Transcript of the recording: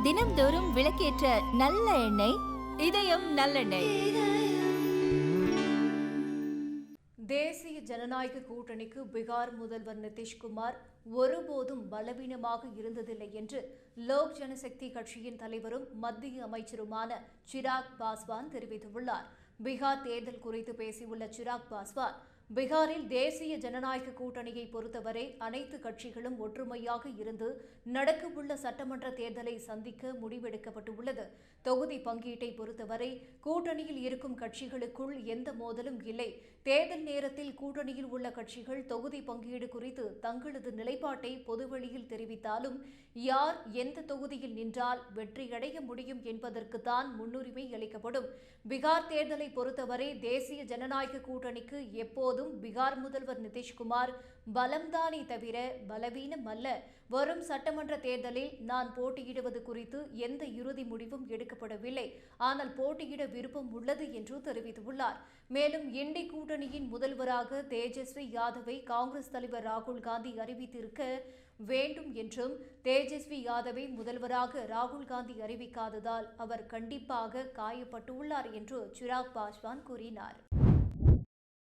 தினம்தோறும் விளக்கேற்ற நல்ல எண்ணெய் இதயம் நல்லெண்ணெய். தேசிய ஜனநாயக கூட்டணிக்கு பீகார் முதல்வர் நிதிஷ்குமார் ஒருபோதும் பலவீனமாக இருந்ததில்லை என்று லோக் ஜனசக்தி கட்சியின் தலைவரும் மத்திய அமைச்சருமான சிராக் பாஸ்வான் தெரிவித்துள்ளார். பீகார் தேர்தல் குறித்து பேசியுள்ள சிராக் பாஸ்வான், பீகாரில் தேசிய ஜனநாயக கூட்டணியை பொறுத்தவரை அனைத்து கட்சிகளும் ஒற்றுமையாக இருந்து நடக்கவுள்ள சட்டமன்ற தேர்தலை சந்திக்க முடிவெடுக்கப்பட்டுள்ளது. தொகுதி பங்கீட்டை பொறுத்தவரை கூட்டணியில் இருக்கும் கட்சிகளுக்குள் எந்த மோதலும் இல்லை. தேர்தல் நேரத்தில் கூட்டணியில் உள்ள கட்சிகள் தொகுதி பங்கீடு குறித்து தங்களது நிலைப்பாட்டை பொதுவெளியில் தெரிவித்தாலும் யார் எந்த தொகுதியில் நின்றால் வெற்றியடைய முடியும் என்பதற்குத்தான் முன்னுரிமை அளிக்கப்படும். பீகார் தேர்தலை பொறுத்தவரை தேசிய ஜனநாயக கூட்டணிக்கு எப்போது பீகார் முதல்வர் நிதிஷ்குமார் பலம்தானே தவிர பலவீனம் அல்ல. வரும் சட்டமன்ற தேர்தலில் நான் போட்டியிடுவது குறித்து எந்த இறுதி முடிவும் எடுக்கப்படவில்லை. ஆனால் போட்டியிட விருப்பம் உள்ளது என்று தெரிவித்துள்ளார். மேலும் இண்டி கூட்டணியின் முதல்வராக தேஜஸ்வி யாதவை காங்கிரஸ் தலைவர் ராகுல் காந்தி அறிவித்திருக்க வேண்டும் என்றும், தேஜஸ்வி யாதவை முதல்வராக ராகுல் காந்தி அறிவிக்காததால் அவர் கண்டிப்பாக காயப்பட்டுள்ளார் என்று சிராக் பாஸ்வான் கூறினார்.